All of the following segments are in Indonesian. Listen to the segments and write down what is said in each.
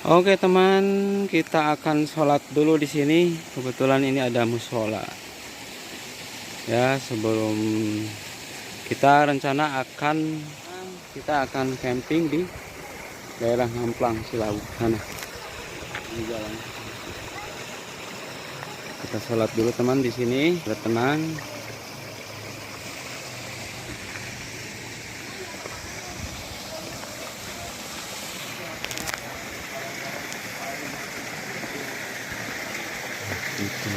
Oke teman, kita akan sholat dulu di sini. Kebetulan ini ada musola. Ya, sebelum kita akan camping di daerah Ngamplang Cilawu sana. Ini jalan. Kita sholat dulu teman di sini, bertenang. Gitu.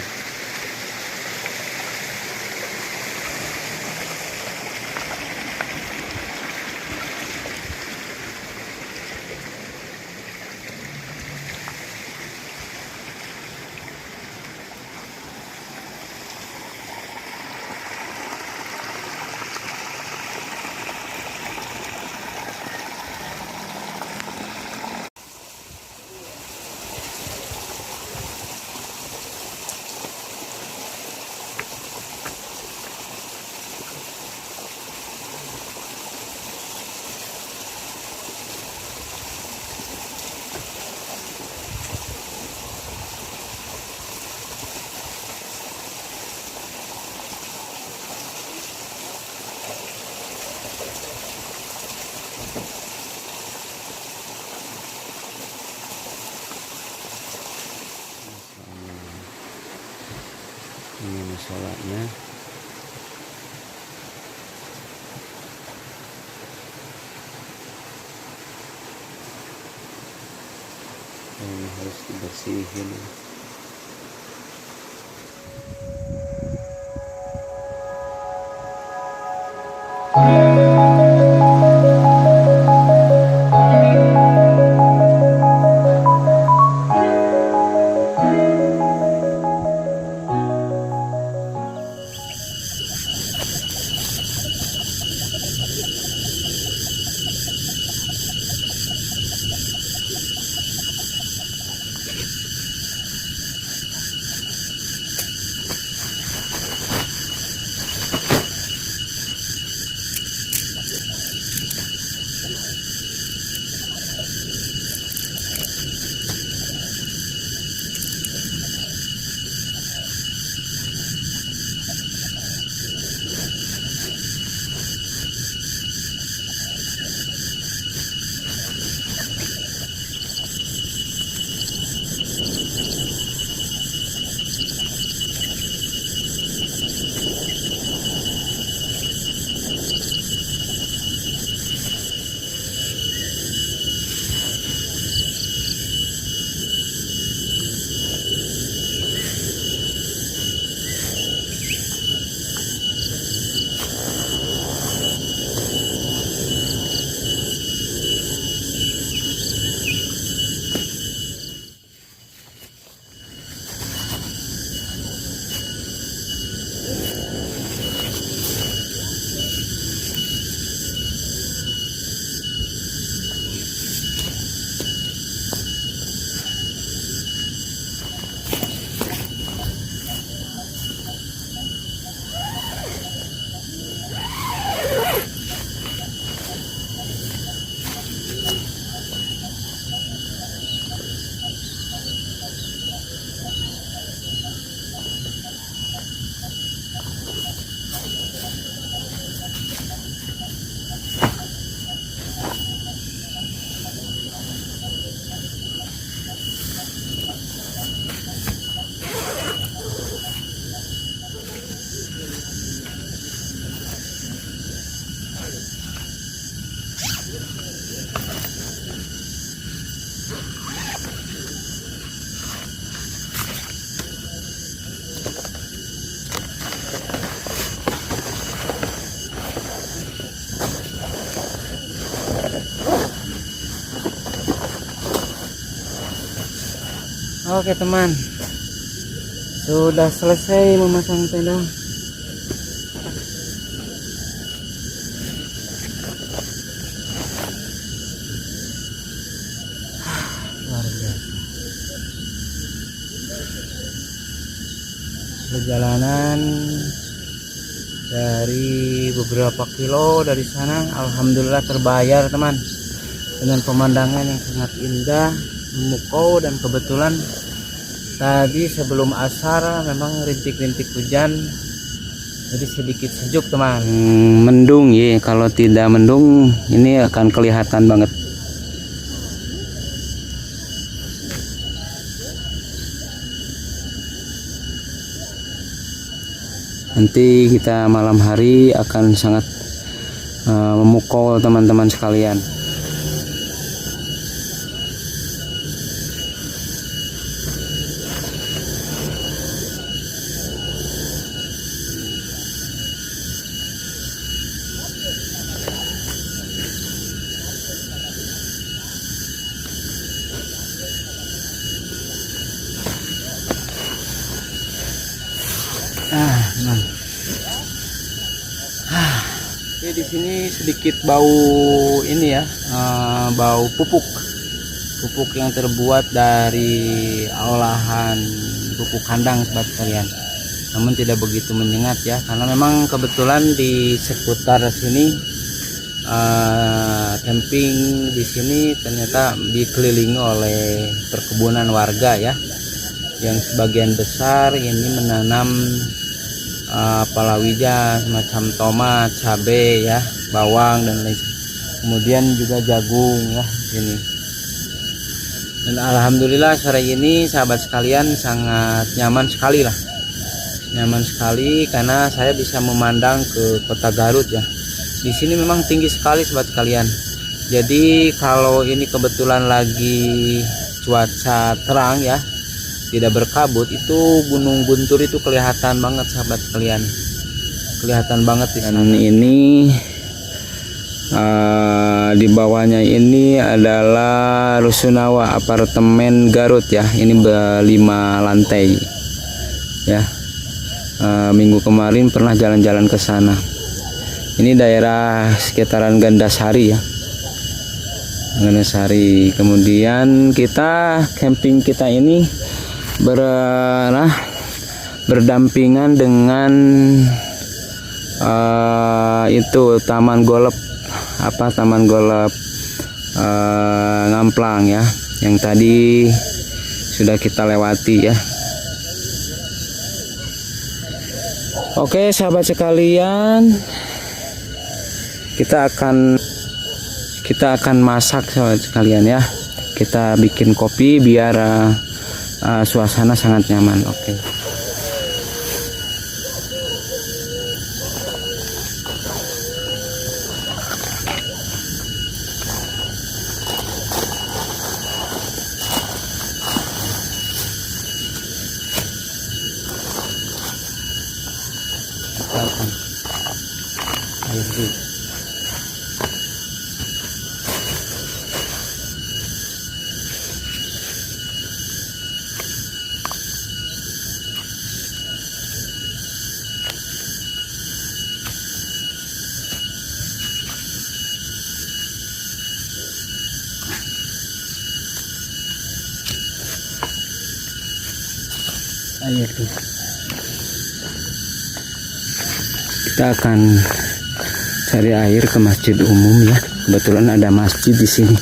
Ini musolanya. Ini harus dibersihin. Oke teman, sudah selesai memasang tenda. Luar biasa. Perjalanan dari beberapa kilo dari sana, alhamdulillah terbayar teman, dengan pemandangan yang sangat indah. memukau, dan kebetulan tadi sebelum asar memang rintik-rintik hujan, jadi sedikit sejuk teman. Mendung ya, kalau tidak mendung ini akan kelihatan banget. Nanti kita malam hari akan sangat memukau teman-teman sekalian. Nah. Oke, di sini sedikit bau ini ya, bau pupuk yang terbuat dari olahan pupuk kandang sobat sekalian. Namun tidak begitu menyengat ya, karena memang kebetulan di seputar sini camping di sini ternyata dikelilingi oleh perkebunan warga ya, yang sebagian besar ini menanam palawija semacam tomat, cabai ya, bawang dan lain. Kemudian juga jagung ya di sini. Dan alhamdulillah sore ini sahabat sekalian sangat nyaman sekali lah. Nyaman sekali karena saya bisa memandang ke kota Garut ya. Di sini memang tinggi sekali sahabat sekalian. Jadi kalau ini kebetulan lagi cuaca terang ya, tidak berkabut, itu Gunung Guntur itu kelihatan banget sahabat sekalian, kelihatan banget di sana. Ini di bawahnya ini adalah Rusunawa apartemen Garut ya, ini 5 lantai ya. Minggu kemarin pernah jalan-jalan ke sana. Ini daerah sekitaran Gandasari ya, Gandasari. Kemudian kita camping kita ini berdampingan dengan itu Taman Golf Ngamplang ya, yang tadi sudah kita lewati ya. Oke sahabat sekalian, kita akan masak sahabat sekalian ya. Kita bikin kopi biar suasana sangat nyaman. Oke. Kita akan air dulu. Air tuh. Kita akan cari air ke masjid umum ya. Kebetulan ada masjid di sini.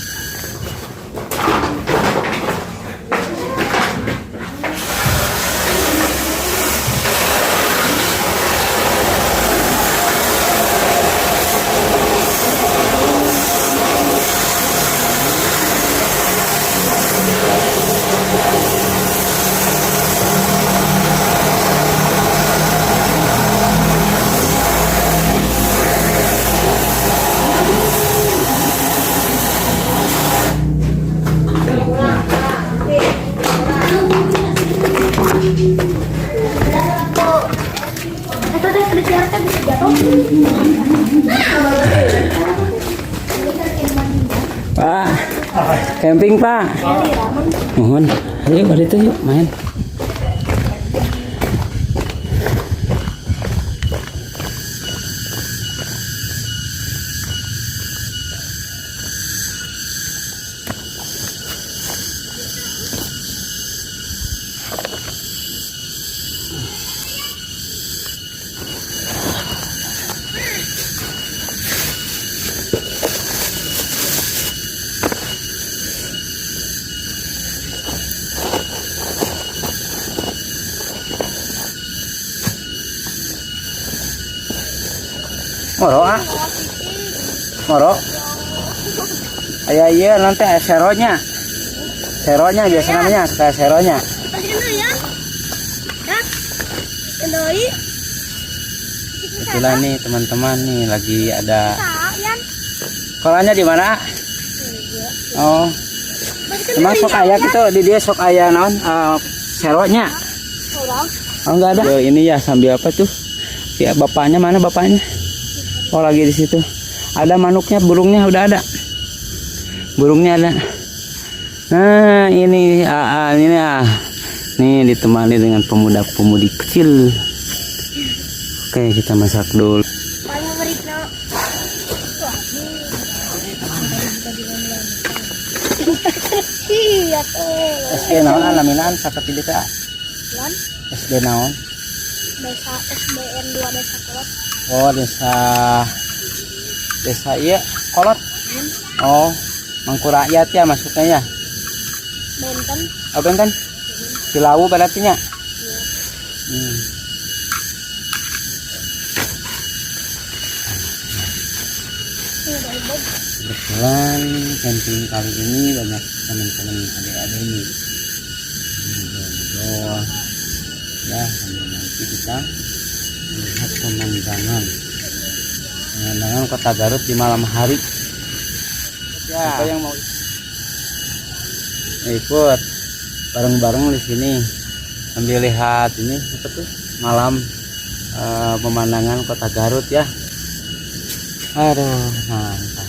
Pak, camping Pak. Mohon, ayo pada itu yuk main. Moro ah. Moro. Aya iya nanti seronya. Seronya biasa namanya, kayak seronya. Kebetulan nih teman-teman nih lagi ada. Kolanya di mana? Oh. Emang sok aya gitu di dia sok aya naon seronya. Oh enggak ada. Yo, ini ya sambil apa tuh? Ya bapaknya mana bapaknya? Oh lagi di situ. Ada manuknya, burungnya udah ada. Burungnya ada. Nah ini ini nih ditemani dengan pemuda-pemudi kecil. Oke kita masak dulu. SD naon alaminan sakit di teh? SD naon? Desa SDN 2 Desa Kolot. Oh desa iya Kolot. Oh Mangku Rakyat ya masuknya ya. Benten. Oh Benten. Cilawu berarti nya. Kebetulan camping kali ini banyak teman-teman adik-adik ini. Ya sambil nanti kita melihat pemandangan kota Garut di malam hari. Ya. Siapa yang mau ikut bareng-bareng di sini sambil lihat ini apa tuh malam pemandangan kota Garut ya. Aduh mantap.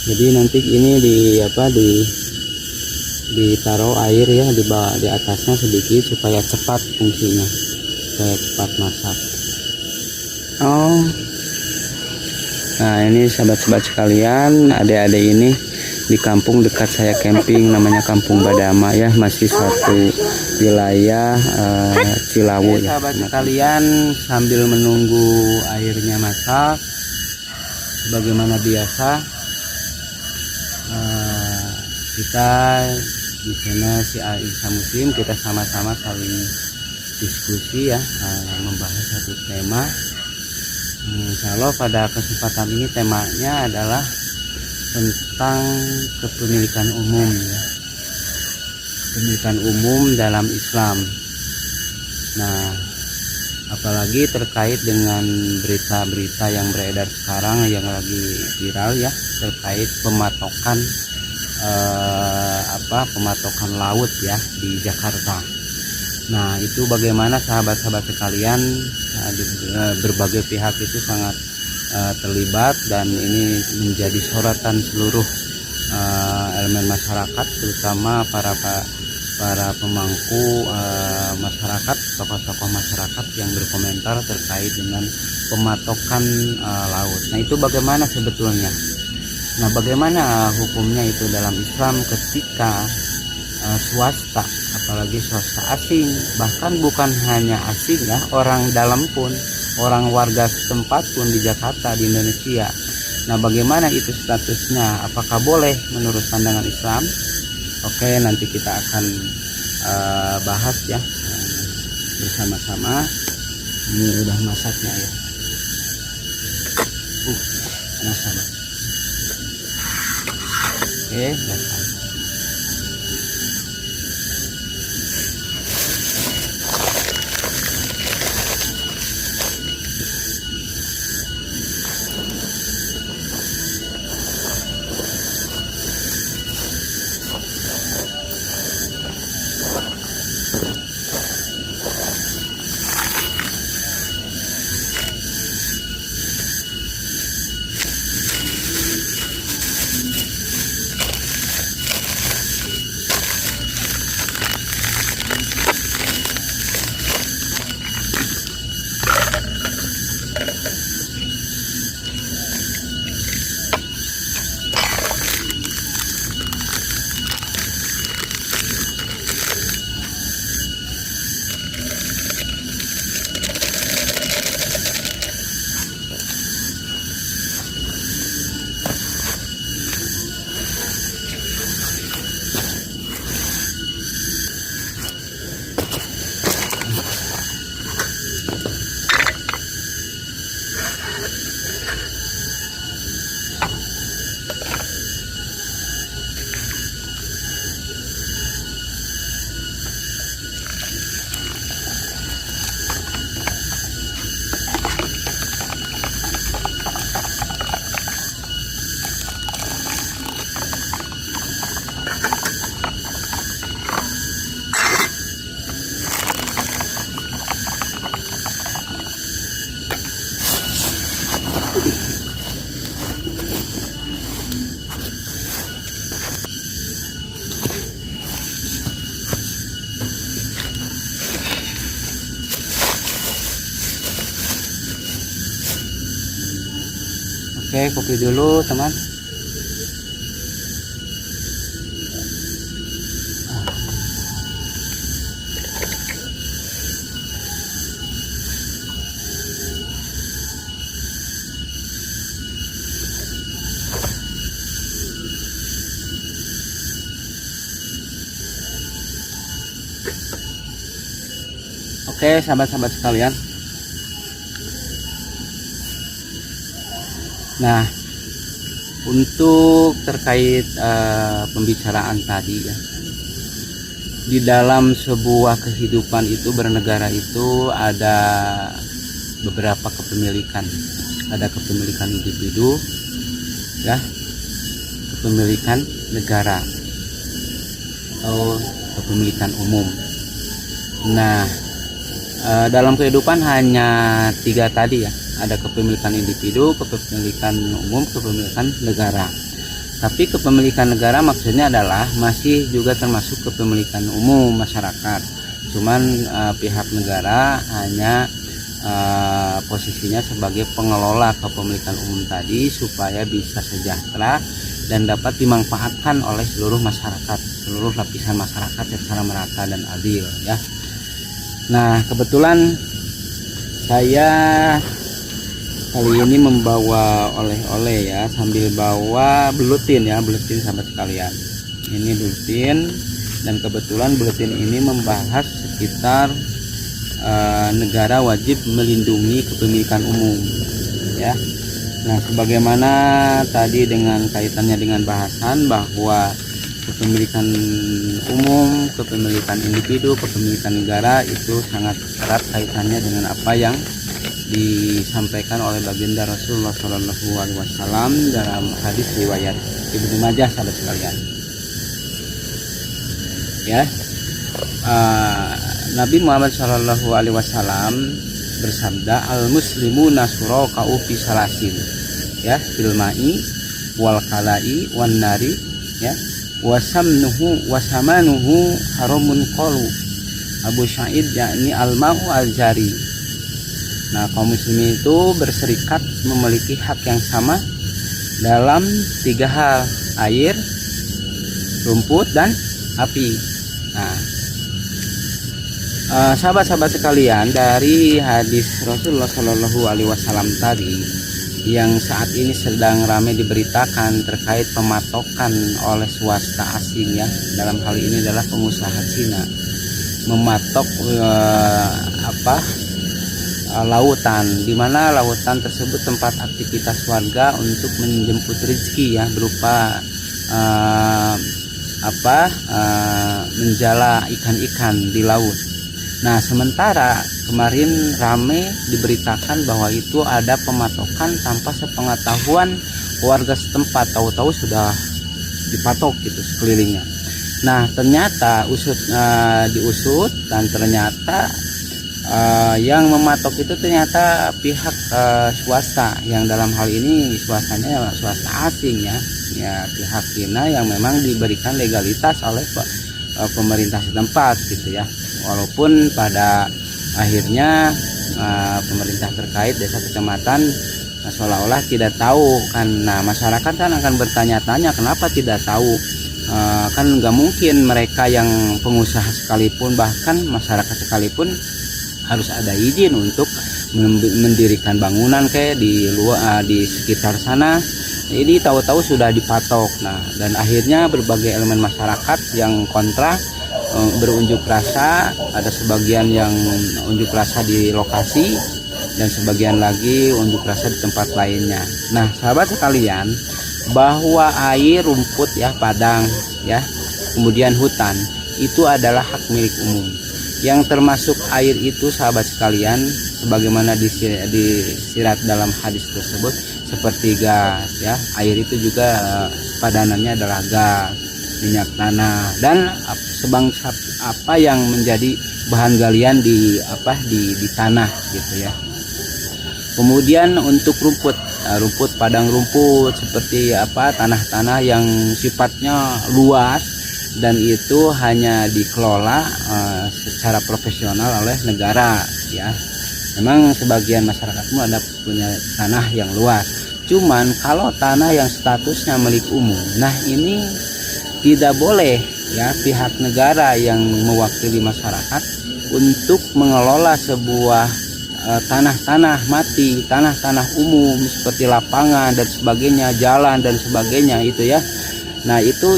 Jadi nanti ini ditaruh air ya di atasnya sedikit supaya cepat fungsinya, supaya cepat masak. Oh, nah ini sahabat-sahabat sekalian, adik-adik ini di kampung dekat saya camping namanya Kampung Badama ya, masih satu wilayah Cilawu ya. Sahabat sekalian sambil menunggu airnya masak, sebagaimana biasa. Kita di sana si Aisyah Muslim kita sama-sama saling diskusi ya, membahas satu tema. Insya Allah pada kesempatan ini temanya adalah tentang kepemilikan umum ya, kepemilikan umum dalam Islam. Nah apalagi terkait dengan berita-berita yang beredar sekarang yang lagi viral ya, terkait pematokan pematokan laut ya di Jakarta. Nah itu bagaimana sahabat-sahabat sekalian, berbagai pihak itu sangat terlibat dan ini menjadi sorotan seluruh elemen masyarakat, terutama para pemangku masyarakat, tokoh-tokoh masyarakat yang berkomentar terkait dengan pematokan laut. Nah itu bagaimana sebetulnya? Nah bagaimana hukumnya itu dalam Islam ketika swasta, apalagi swasta asing, bahkan bukan hanya asing ya, orang dalam pun, orang warga setempat pun di Jakarta, di Indonesia. Nah bagaimana itu statusnya, apakah boleh menurut pandangan Islam? Oke nanti kita akan bahas ya bersama-sama. Ini udah masaknya ya, masak. Oke, datang. Oke, kopi dulu teman. Oke, sahabat-sahabat sekalian. Nah, untuk terkait pembicaraan tadi ya, di dalam sebuah kehidupan itu bernegara itu ada beberapa kepemilikan. Ada kepemilikan individu, ya, kepemilikan negara, atau kepemilikan umum. Nah, dalam kehidupan hanya 3 tadi ya, ada kepemilikan individu, kepemilikan umum, kepemilikan negara. Tapi kepemilikan negara maksudnya adalah masih juga termasuk kepemilikan umum masyarakat. Cuman pihak negara hanya posisinya sebagai pengelola kepemilikan umum tadi supaya bisa sejahtera dan dapat dimanfaatkan oleh seluruh masyarakat, seluruh lapisan masyarakat secara merata dan adil ya. Nah, kebetulan saya kali ini membawa oleh-oleh ya, sambil bawa buletin ya, buletin sahabat sekalian. Ini buletin, dan kebetulan buletin ini membahas sekitar negara wajib melindungi kepemilikan umum ya. Nah, sebagaimana tadi dengan kaitannya dengan bahasan bahwa kepemilikan umum, kepemilikan individu, kepemilikan negara itu sangat erat kaitannya dengan apa yang disampaikan oleh baginda Rasulullah SAW dalam hadis riwayat Ibnu Majah sahabat sekalian. Ya, Nabi Muhammad SAW bersabda, al muslimuna suraka'u fi salasin, ya, fil ma'i wal kalai wan nari, ya, wasamnuhu wasamanuhu haramun qalu Abu Sa'id, yakni al-ma'u al-jari. Nah, kaum muslimin itu berserikat memiliki hak yang sama dalam 3 hal: air, rumput, dan api. Nah, sahabat-sahabat sekalian, dari hadis Rasulullah SAW tadi yang saat ini sedang ramai diberitakan terkait pematokan oleh swasta asing ya, dalam hal ini adalah pengusaha Cina mematok lautan, di mana lautan tersebut tempat aktivitas warga untuk menjemput rezeki ya, berupa menjala ikan-ikan di laut. Nah, sementara kemarin rame diberitakan bahwa itu ada pematokan tanpa sepengetahuan warga setempat, tahu-tahu sudah dipatok gitu sekelilingnya. Nah, ternyata diusut dan ternyata yang mematok itu ternyata pihak swasta, yang dalam hal ini swastanya swasta asing ya, pihak Cina yang memang diberikan legalitas oleh pemerintah setempat gitu ya. Walaupun pada akhirnya pemerintah terkait desa kecamatan seolah-olah tidak tahu kan. Nah, masyarakat kan akan bertanya-tanya kenapa tidak tahu. Kan nggak mungkin mereka yang pengusaha sekalipun, bahkan masyarakat sekalipun harus ada izin untuk mendirikan bangunan kayak di luar di sekitar sana. Ini tahu-tahu sudah dipatok. Nah, dan akhirnya berbagai elemen masyarakat yang kontra berunjuk rasa, ada sebagian yang unjuk rasa di lokasi dan sebagian lagi unjuk rasa di tempat lainnya. Nah, sahabat sekalian, bahwa air, rumput ya, padang ya, kemudian hutan itu adalah hak milik umum. Yang termasuk air itu sahabat sekalian, sebagaimana disirat dalam hadis tersebut, seperti gas ya. Air itu juga padanannya adalah gas, minyak tanah, dan sebangsa apa yang menjadi bahan galian di tanah gitu ya. Kemudian untuk rumput, padang rumput seperti tanah-tanah yang sifatnya luas dan itu hanya dikelola secara profesional oleh negara ya. Memang sebagian masyarakat ada punya tanah yang luas, Cuman kalau tanah yang statusnya milik umum, nah ini tidak boleh ya pihak negara yang mewakili masyarakat untuk mengelola sebuah tanah-tanah mati, tanah-tanah umum seperti lapangan dan sebagainya, jalan dan sebagainya itu ya. Nah itu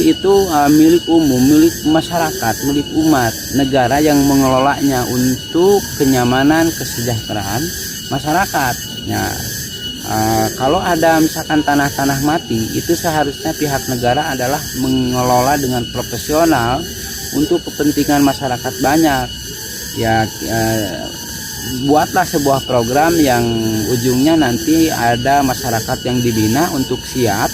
milik umum, milik masyarakat, milik umat. Negara yang mengelolanya untuk kenyamanan, kesejahteraan masyarakat. Nah, kalau ada misalkan tanah-tanah mati, itu seharusnya pihak negara adalah mengelola dengan profesional untuk kepentingan masyarakat banyak. Ya, buatlah sebuah program yang ujungnya nanti ada masyarakat yang dibina untuk siap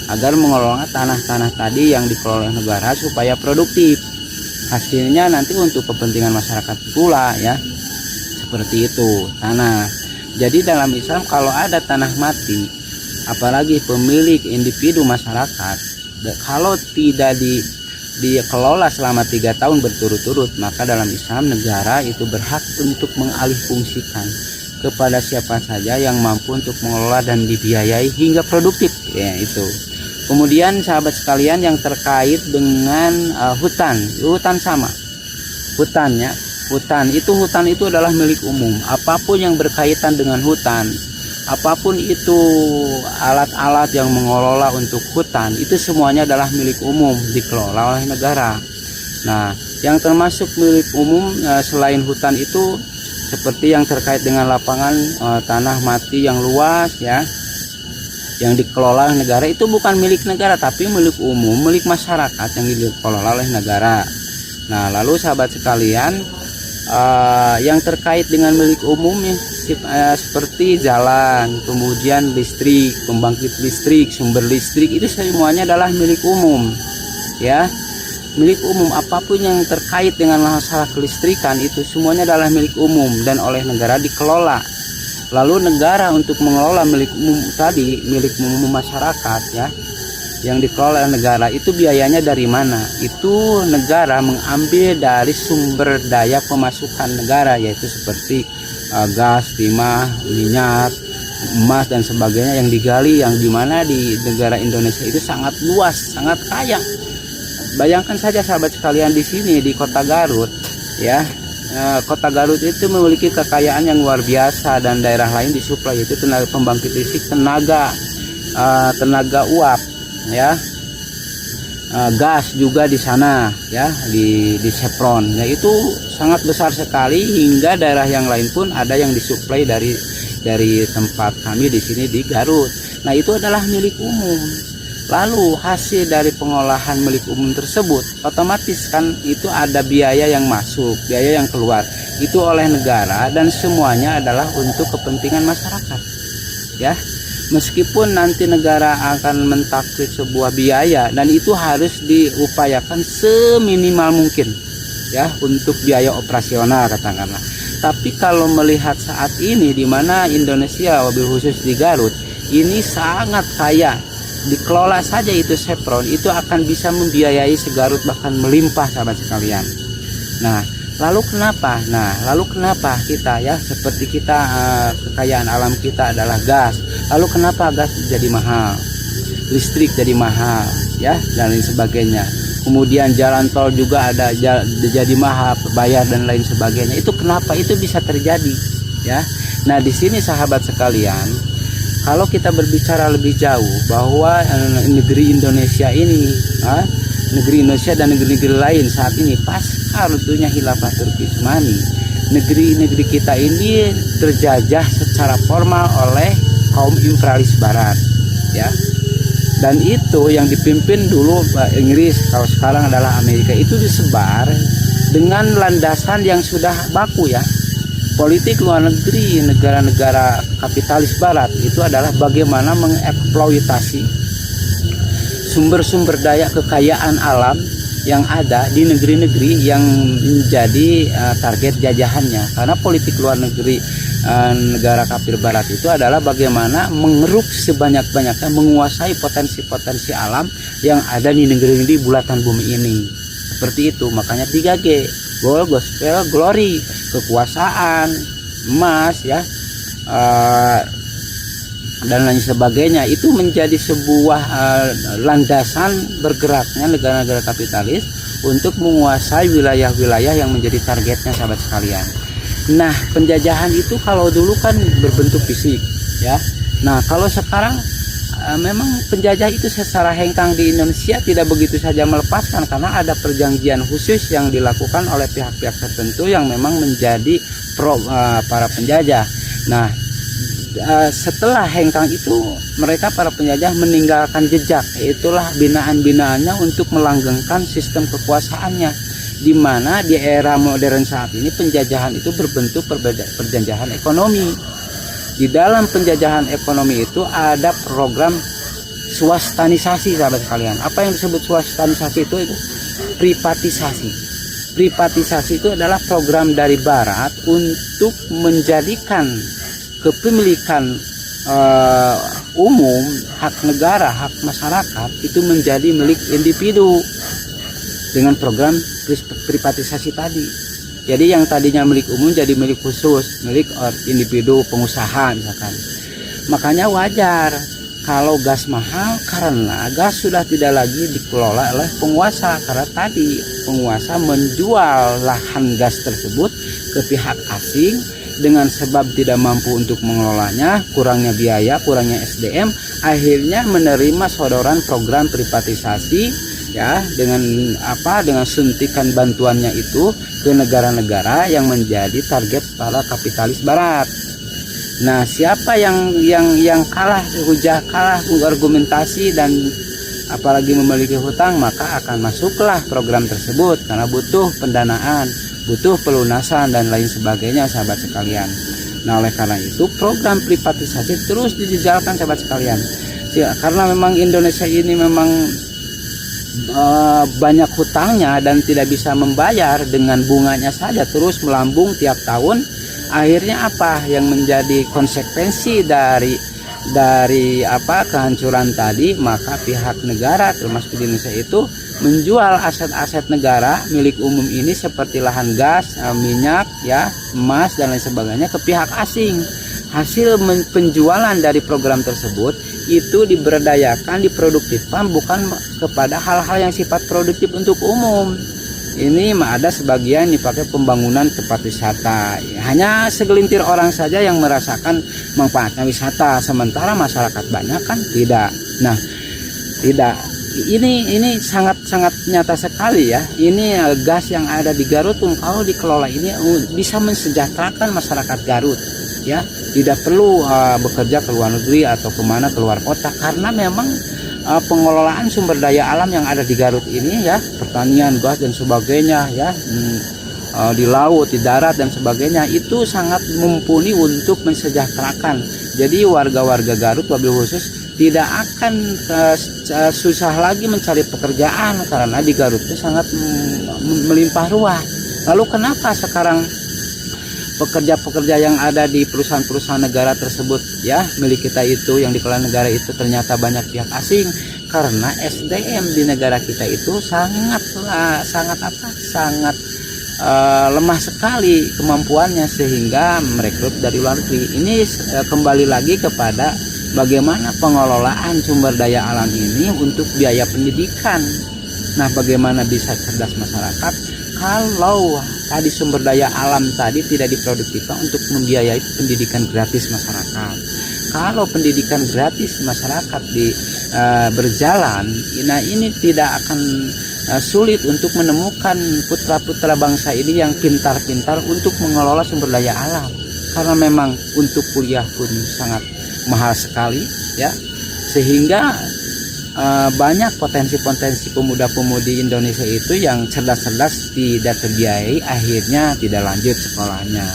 agar mengelola tanah-tanah tadi yang dikelola oleh negara supaya produktif. Hasilnya nanti untuk kepentingan masyarakat pula ya. Seperti itu tanah. Jadi dalam Islam kalau ada tanah mati, apalagi pemilik individu masyarakat, kalau tidak dikelola selama 3 tahun berturut-turut, maka dalam Islam negara itu berhak untuk mengalihfungsikan kepada siapa saja yang mampu untuk mengelola dan dibiayai hingga produktif ya itu. Kemudian sahabat sekalian yang terkait dengan hutan sama. Hutan itu adalah milik umum. Apapun yang berkaitan dengan hutan, apapun itu alat-alat yang mengelola untuk hutan, itu semuanya adalah milik umum, dikelola oleh negara. Nah, yang termasuk milik umum selain hutan itu seperti yang terkait dengan lapangan tanah mati yang luas ya, yang dikelola oleh negara, itu bukan milik negara tapi milik umum, milik masyarakat yang dikelola oleh negara. Nah, lalu sahabat sekalian, yang terkait dengan milik umum seperti jalan, kemudian listrik, pembangkit listrik, sumber listrik, itu semuanya adalah milik umum ya. Milik umum, apapun yang terkait dengan masalah kelistrikan itu semuanya adalah milik umum dan oleh negara dikelola. Lalu negara untuk mengelola milik umum tadi, milik umum masyarakat ya, yang dikelola oleh negara, itu biayanya dari mana? Itu negara mengambil dari sumber daya pemasukan negara, yaitu seperti gas, timah, minyak, emas dan sebagainya yang digali, yang dimana di negara Indonesia itu sangat luas, sangat kaya. Bayangkan saja sahabat sekalian di sini di Kota Garut ya. Kota Garut itu memiliki kekayaan yang luar biasa dan daerah lain disuplai, yaitu tenaga pembangkit listrik, tenaga uap ya, gas juga di sana ya, di Chevron ya, itu sangat besar sekali hingga daerah yang lain pun ada yang disuplai dari tempat kami di sini di Garut. Nah, itu adalah milik umum. Lalu hasil dari pengolahan milik umum tersebut otomatis kan itu ada biaya yang masuk, biaya yang keluar, itu oleh negara dan semuanya adalah untuk kepentingan masyarakat ya. Meskipun nanti negara akan mentaksir sebuah biaya dan itu harus diupayakan seminimal mungkin ya untuk biaya operasional katakanlah. Tapi kalau melihat saat ini di mana Indonesia wabil khusus di Garut ini sangat kaya, dikelola saja itu Chevron itu akan bisa membiayai segarut bahkan melimpah sahabat sekalian. Nah, lalu kenapa kita ya, seperti kita kekayaan alam kita adalah gas. Lalu kenapa gas jadi mahal? Listrik jadi mahal ya dan lain sebagainya. Kemudian jalan tol juga ada jadi mahal, bayar dan lain sebagainya. Itu kenapa itu bisa terjadi ya? Nah, di sini sahabat sekalian, kalau kita berbicara lebih jauh bahwa negeri Indonesia ini, negeri Indonesia dan negeri-negeri lain saat ini pasca runtuhnya Khilafah Turki Utsmani, negeri-negeri kita ini terjajah secara formal oleh kaum imperialis Barat, ya. Dan itu yang dipimpin dulu Inggris, kalau sekarang adalah Amerika, itu disebar dengan landasan yang sudah baku ya. Politik luar negeri negara-negara kapitalis Barat itu adalah bagaimana mengeksploitasi sumber-sumber daya kekayaan alam yang ada di negeri-negeri yang menjadi target jajahannya. Karena politik luar negeri negara kafir Barat itu adalah bagaimana mengeruk sebanyak-banyaknya, menguasai potensi-potensi alam yang ada di negeri-negeri bulatan bumi ini. Seperti itu, makanya 3G, gold, gospel, glory, kekuasaan, emas ya, dan lain sebagainya, itu menjadi sebuah landasan bergeraknya negara-negara kapitalis untuk menguasai wilayah-wilayah yang menjadi targetnya, sahabat sekalian. Nah, penjajahan itu kalau dulu kan berbentuk fisik, ya. Nah, kalau sekarang memang penjajah itu secara hengkang di Indonesia tidak begitu saja melepaskan, karena ada perjanjian khusus yang dilakukan oleh pihak-pihak tertentu yang memang menjadi para penjajah. Nah, setelah hengkang itu mereka para penjajah meninggalkan jejak, itulah binaan-binaannya untuk melanggengkan sistem kekuasaannya, di mana di era modern saat ini penjajahan itu berbentuk perjanjian ekonomi. Di dalam penjajahan ekonomi itu ada program swastanisasi, sahabat sekalian. Apa yang disebut swastanisasi itu privatisasi. Privatisasi itu adalah program dari Barat untuk menjadikan kepemilikan umum, hak negara, hak masyarakat itu menjadi milik individu dengan program privatisasi tadi. Jadi yang tadinya milik umum jadi milik khusus, milik individu pengusaha misalkan. Makanya wajar kalau gas mahal karena gas sudah tidak lagi dikelola oleh penguasa, karena tadi penguasa menjual lahan gas tersebut ke pihak asing dengan sebab tidak mampu untuk mengelolanya, kurangnya biaya, kurangnya SDM, akhirnya menerima sodoran program privatisasi, ya, dengan suntikan bantuannya itu ke negara-negara yang menjadi target para kapitalis Barat. Nah, siapa yang kalah hujah, kalah argumentasi dan apalagi memiliki hutang, maka akan masuklah program tersebut karena butuh pendanaan, butuh pelunasan dan lain sebagainya, sahabat sekalian. Nah, oleh karena itu program privatisasi terus dijalankan, sahabat sekalian. Ya, karena memang Indonesia ini memang banyak hutangnya dan tidak bisa membayar, dengan bunganya saja terus melambung tiap tahun. Akhirnya apa yang menjadi konsekuensi dari kehancuran tadi? Maka pihak negara termasuk di Indonesia itu menjual aset-aset negara milik umum ini seperti lahan gas, minyak, ya, emas dan lain sebagainya ke pihak asing. Hasil penjualan dari program tersebut itu diberdayakan, diproduktifkan bukan kepada hal-hal yang sifat produktif untuk umum. Ini ada sebagian dipakai pembangunan tempat wisata. Hanya segelintir orang saja yang merasakan manfaatnya wisata, sementara masyarakat banyak kan tidak. Nah, tidak. Ini sangat nyata sekali ya. Ini gas yang ada di Garut kalau dikelola ini bisa mensejahterakan masyarakat Garut, ya. Tidak perlu bekerja ke luar negeri atau kemana, keluar kota, karena memang pengelolaan sumber daya alam yang ada di Garut ini, ya, pertanian, gas dan sebagainya, ya, di laut, di darat dan sebagainya, itu sangat mumpuni untuk mensejahterakan. Jadi warga-warga Garut wabil khusus tidak akan susah lagi mencari pekerjaan karena di Garut itu sangat melimpah ruah. Lalu kenapa sekarang pekerja-pekerja yang ada di perusahaan-perusahaan negara tersebut, ya, milik kita itu yang dikelola negara itu ternyata banyak pihak asing? Karena SDM di negara kita itu sangat lemah sekali kemampuannya, sehingga merekrut dari luar negeri. Ini kembali lagi kepada bagaimana pengelolaan sumber daya alam ini untuk biaya pendidikan. Nah, bagaimana bisa cerdas masyarakat kalau tadi sumber daya alam tadi tidak diproduktifkan untuk membiayai pendidikan gratis masyarakat. Kalau pendidikan gratis masyarakat berjalan, nah ini tidak akan sulit untuk menemukan putra-putra bangsa ini yang pintar-pintar untuk mengelola sumber daya alam. Karena memang untuk kuliah pun sangat mahal sekali, ya, sehingga banyak potensi-potensi pemuda-pemudi Indonesia itu yang cerdas-cerdas tidak terbiayai, akhirnya tidak lanjut sekolahnya.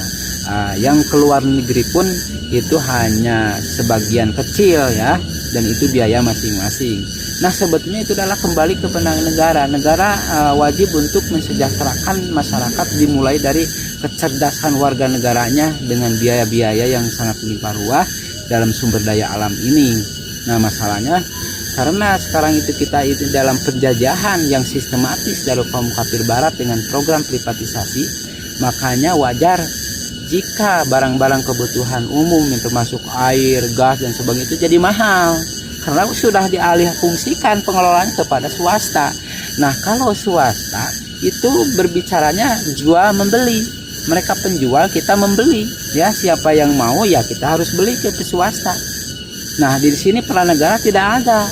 Yang keluar negeri pun itu hanya sebagian kecil, ya, dan itu biaya masing-masing. Nah, sebetulnya itu adalah kembali ke negara. Negara wajib untuk mensejahterakan masyarakat dimulai dari kecerdasan warga negaranya dengan biaya-biaya yang sangat melimpah ruah dalam sumber daya alam ini. Nah, masalahnya karena sekarang itu kita itu dalam penjajahan yang sistematis dari kaum kafir Barat dengan program privatisasi, makanya wajar jika barang-barang kebutuhan umum yang termasuk air, gas dan sebagainya itu jadi mahal karena sudah dialih fungsikan pengelolaannya kepada swasta. Nah, kalau swasta itu berbicaranya jual membeli. Mereka penjual, kita membeli. Ya, siapa yang mau ya kita harus beli ke swasta. Nah, di sini peran negara tidak ada.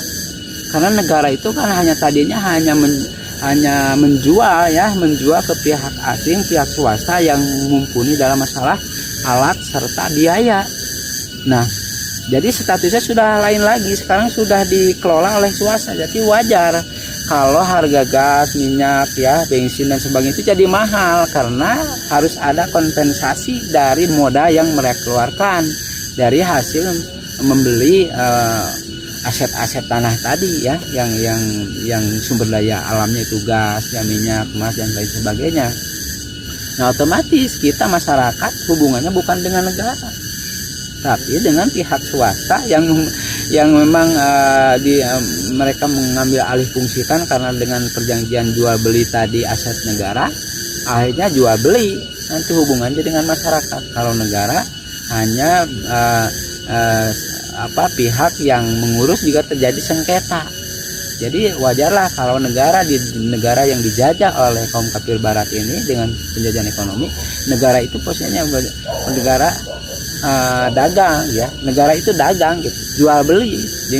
Karena negara itu kan tadinya hanya menjual ya, menjual ke pihak asing, pihak swasta yang mumpuni dalam masalah alat serta biaya. Nah, jadi statusnya sudah lain lagi, sekarang sudah dikelola oleh swasta. Jadi wajar kalau harga gas, minyak ya, bensin dan sebagainya itu jadi mahal karena harus ada kompensasi dari moda yang mereka keluarkan dari hasil membeli aset-aset tanah tadi ya, yang sumber daya alamnya itu gas, ya, minyak, emas dan lain sebagainya. Nah, otomatis kita masyarakat hubungannya bukan dengan negara, tapi dengan pihak swasta yang memang mereka mengambil alih fungsikan karena dengan perjanjian jual beli tadi aset negara, akhirnya jual beli nanti hubungannya dengan masyarakat. Kalau negara hanya pihak yang mengurus jika terjadi sengketa. Jadi wajarlah kalau negara yang dijajah oleh kaum kafir barat ini dengan penjajahan ekonomi, negara itu posisinya negara dagang ya, negara itu dagang gitu, jual beli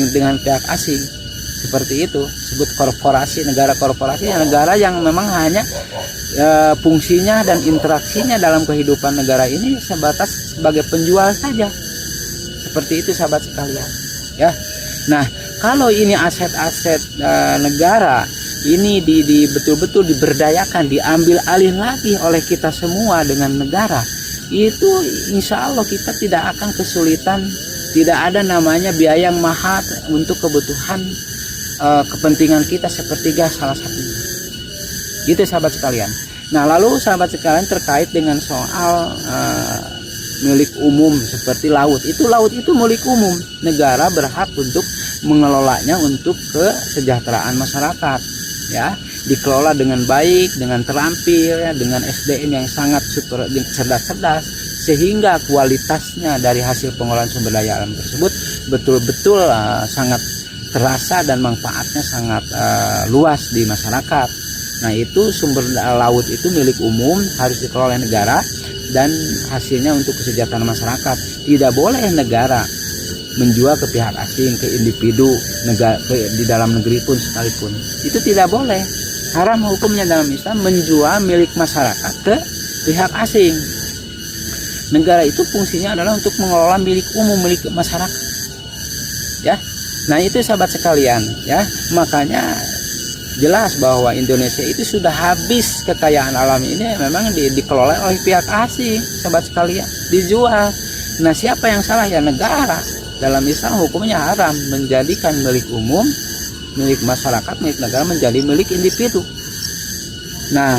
dengan pihak asing seperti itu. Sebut korporasi, negara korporasi, negara yang memang hanya fungsinya dan interaksinya dalam kehidupan negara ini sebatas sebagai penjual saja. Seperti itu sahabat sekalian ya. Nah, kalau ini aset-aset negara ini betul-betul diberdayakan, diambil alih lagi oleh kita semua dengan negara, itu insya Allah kita tidak akan kesulitan. Tidak ada namanya biaya yang mahal untuk kebutuhan kepentingan kita seperti gas salah satunya. Gitu sahabat sekalian. Nah, lalu sahabat sekalian terkait dengan soal milik umum seperti laut itu milik umum, negara berhak untuk mengelolanya untuk kesejahteraan masyarakat ya, dikelola dengan baik, dengan terampil ya, dengan SDM yang sangat super cerdas sehingga kualitasnya dari hasil pengelolaan sumber daya alam tersebut betul-betul sangat terasa dan manfaatnya sangat luas di masyarakat. Nah, itu sumber laut itu milik umum, harus dikelola oleh negara dan hasilnya untuk kesejahteraan masyarakat. Tidak boleh negara menjual ke pihak asing, ke individu negara, di dalam negeri pun sekalipun. Itu tidak boleh. Haram hukumnya dalam Islam menjual milik masyarakat ke pihak asing. Negara itu fungsinya adalah untuk mengelola milik umum, milik masyarakat. Ya. Nah, itu sahabat sekalian ya. Makanya jelas bahwa Indonesia itu sudah habis kekayaan alam ini memang dikelola oleh pihak asing, sahabat sekalian, dijual. Nah, siapa yang salah? Ya negara. Dalam Islam hukumnya haram menjadikan milik umum, milik masyarakat, milik negara menjadi milik individu. Nah,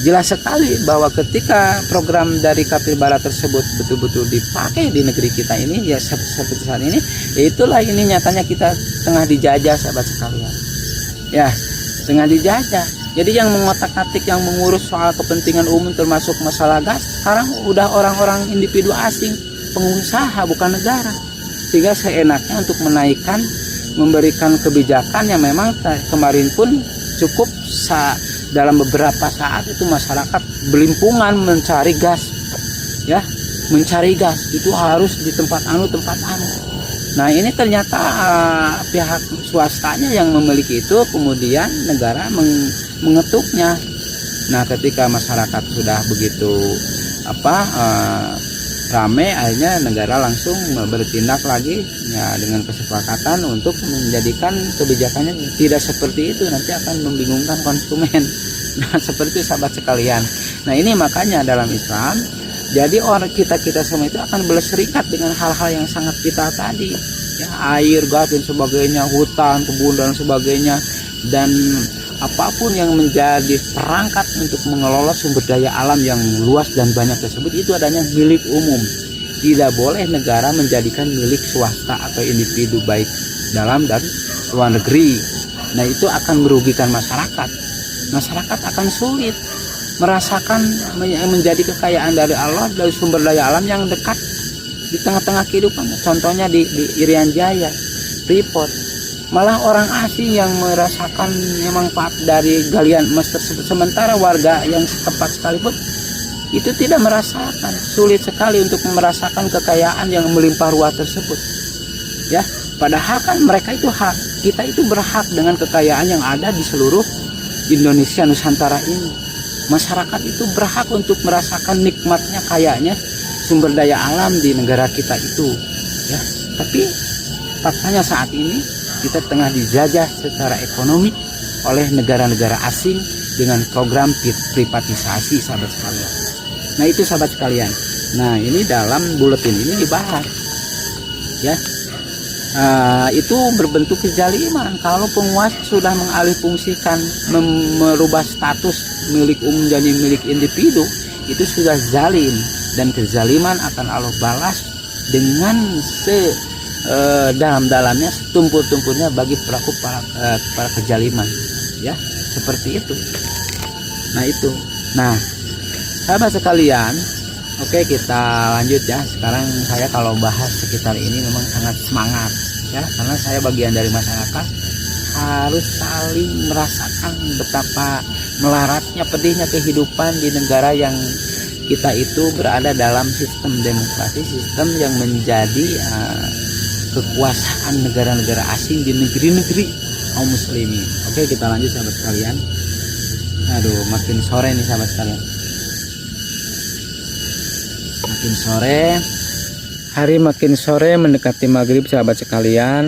jelas sekali bahwa ketika program dari kafir barat tersebut betul-betul dipakai di negeri kita ini ya seperti saat ini, itulah ini nyatanya kita tengah dijajah sahabat sekalian. Ya, tengah dijajah. Jadi yang mengotak-atik, yang mengurus soal kepentingan umum termasuk masalah gas, sekarang udah orang-orang individu asing, pengusaha bukan negara. Sehingga seenaknya untuk menaikkan, memberikan kebijakan yang memang kemarin pun cukup dalam beberapa saat itu masyarakat belimpungan mencari gas. Ya, mencari gas itu harus di tempat anu. Nah, ini ternyata pihak swastanya yang memiliki itu, kemudian negara mengetuknya. Nah, ketika masyarakat sudah begitu rame, akhirnya negara langsung bertindak lagi ya, dengan kesepakatan untuk menjadikan kebijakannya tidak seperti itu, nanti akan membingungkan konsumen. Nah, seperti itu sahabat sekalian. Nah, ini makanya dalam Islam, jadi orang kita semua itu akan berserikat dengan hal-hal yang sangat vital tadi ya, air, gas dan sebagainya, hutan, kebun dan sebagainya, dan apapun yang menjadi perangkat untuk mengelola sumber daya alam yang luas dan banyak tersebut itu adanya milik umum. Tidak boleh negara menjadikan milik swasta atau individu baik dalam dan luar negeri. Nah, itu akan merugikan masyarakat. Masyarakat akan sulit merasakan yang menjadi kekayaan dari Allah, dari sumber daya alam yang dekat di tengah-tengah kehidupan. Contohnya di Irian Jaya, Freeport. Malah orang asing yang merasakan manfaat dari galian emas tersebut, sementara warga yang setempat sekalipun itu tidak merasakan. Sulit sekali untuk merasakan kekayaan yang melimpah ruah tersebut, ya. Padahal kan mereka itu hak, kita itu berhak dengan kekayaan yang ada di seluruh Indonesia Nusantara ini. Masyarakat itu berhak untuk merasakan nikmatnya kayanya sumber daya alam di negara kita itu, ya. Tapi faktanya saat ini kita tengah dijajah secara ekonomi oleh negara-negara asing dengan program privatisasi, sahabat sekalian. Nah itu sahabat sekalian. Nah ini dalam buletin ini dibahas, ya. Itu berbentuk kezaliman. Kalau penguasa sudah mengalihfungsikan, merubah status milik umum jadi milik individu, itu sudah zalim, dan kezaliman akan Allah balas dengan dalam-dalamnya, setumpul-tumpulnya bagi pelaku para kezaliman, ya, seperti itu. Nah itu. Nah sahabat sekalian, oke, kita lanjut ya. Sekarang saya kalau bahas sekitar ini memang sangat semangat, ya, karena saya bagian dari masyarakat, harus saling merasakan betapa melaratnya, pedihnya kehidupan di negara yang kita itu berada dalam sistem demokrasi, sistem yang menjadi kekuasaan negara-negara asing di negeri-negeri kaum muslimin. Oke, kita lanjut sahabat sekalian. Aduh, makin sore nih sahabat sekalian. Makin sore, hari makin sore mendekati maghrib sahabat sekalian.